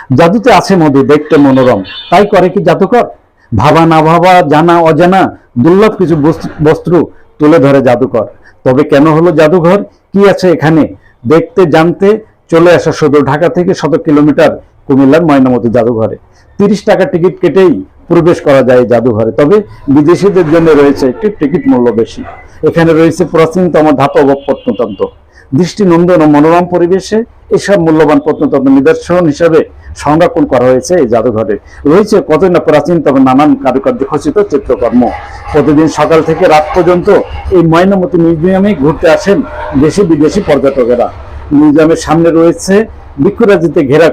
জাদুতে আছে মধু, দেখতে মনোরম, তাই করে কি জাদুকর? ভাবা না ভাবা, জানা অজানা দুর্লভ কিছু বস্তু তুলে ধরে জাদুকর। তবে কেন হলো জাদুঘর, কি আছে এখানে, দেখতে জানতে চলে আসা শুধু ঢাকা থেকে 100 কিলোমিটার কুমিল্লার ময়নামতি জাদুঘরে। 30 টাকা টিকিট কেটেই প্রবেশ করা যায় জাদুঘরে। তবে বিদেশিদের জন্য রয়েছে একটি টিকিট মূল্য বেশি। এখানে রয়েছে প্রাচীনতম ধাতব প্রত্নতন্ত্র। দৃষ্টিনন্দন ও মনোরম পরিবেশে এসব মূল্যবান প্রত্নতন্ত্র নিদর্শন হিসেবে সংরক্ষণ করা হয়েছে এই জাদুঘরে। রয়েছে কতই না প্রাচীন তবে নানান কারুকার্য খচিত চিত্রকর্ম। প্রতিদিন সকাল থেকে রাত পর্যন্ত এই ময়নামতি মিউজিয়ামে ঘুরতে আসেন দেশি বিদেশি পর্যটকেরা। মিউজিয়ামের সামনে রয়েছে বৃক্ষরাজিতে ঘেরা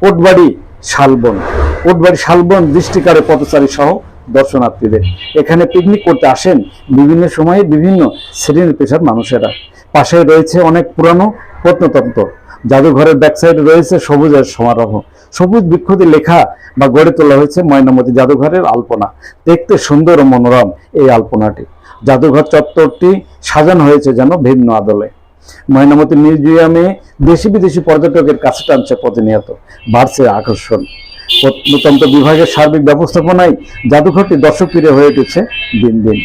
কোটবাড়ি শালবন। কোটবাড়ি শালবন দৃষ্টিকারে পথচারী সহ দর্শনার্থীদের। এখানে পিকনিক করতে আসেন বিভিন্ন সময়ে বিভিন্ন শ্রেণীর পেশার মানুষেরা। পাশে রয়েছে অনেক পুরানো প্রত্নতন্ত্র। জাদুঘরের ব্যাকসাইডে রয়েছে সবুজের সমারোহ। সবুজ বৃক্ষ দিয়ে লেখা বা গড়ে তোলা হয়েছে ময়নামতি জাদুঘরের আলপনা। দেখতে সুন্দর ও মনোরম এই আলপনাটি। জাদুঘর চত্বরটি সাজানো হয়েছে যেন ভিন্ন আদলে। ময়নামতি মিউজিয়ামে দেশি বিদেশি পর্যটকের কাছে টানছে প্রতিনিয়ত, বাড়ছে আকর্ষণ। প্রত্নতন্ত্র বিভাগের সার্বিক ব্যবস্থাপনায় জাদুঘরটি দর্শকপ্রিয় হয়ে উঠেছে দিন দিন।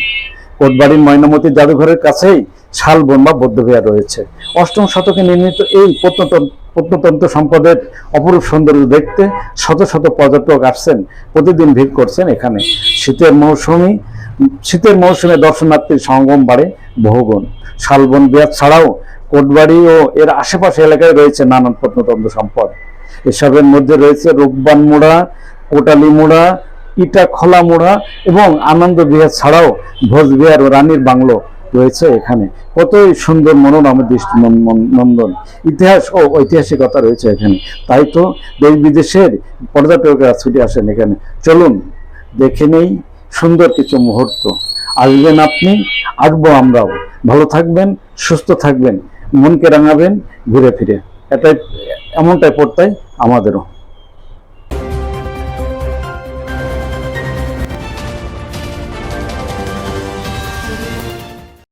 কোটবাড়ির ময়নামতি জাদুঘরের কাছেই শালবন বা বৌদ্ধবিহার রয়েছে। 8ম শতকে নির্মিত এই প্রত্নতন্ত্র সম্পদের অপরূপ সৌন্দর্য দেখতে শত শত পর্যটক আসছেন, প্রতিদিন ভিড় করছেন এখানে। শীতের মৌসুমে দর্শনার্থীর সমাগম বাড়ে বহুগুণ। শালবন বিহার ছাড়াও কোটবাড়ি ও এর আশেপাশে এলাকায় রয়েছে নানান প্রত্নতন্ত্র সম্পদ। এসবের মধ্যে রয়েছে রূপবান মোড়া, কোটালি মোড়া, ইটা খোলা মোড়া এবং আনন্দ বিহার ছাড়াও ভোজবিহার ও রানীর বাংলো রয়েছে এখানে। কতই সুন্দর মনোরম দৃষ্টি নন্দন ইতিহাস ও ঐতিহাসিকতা রয়েছে এখানে। তাই তো দেশ বিদেশের পর্যটকরা ছুটে আসেন এখানে। চলুন দেখে নেই সুন্দর কিছু মুহূর্ত। আসবেন আপনি, আসবো আমরাও। ভালো থাকবেন, সুস্থ থাকবেন, মনকে রাঙাবেন ঘুরে ফিরে। এমনটাই পড়তাই আমাদেরও।